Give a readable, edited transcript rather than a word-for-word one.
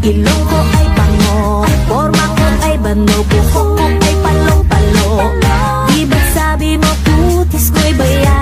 Ilong ko ay pango, forma ko ay bano, buhok ko ay palong-palo. Di ba't sabi mo putis ko'y bayan?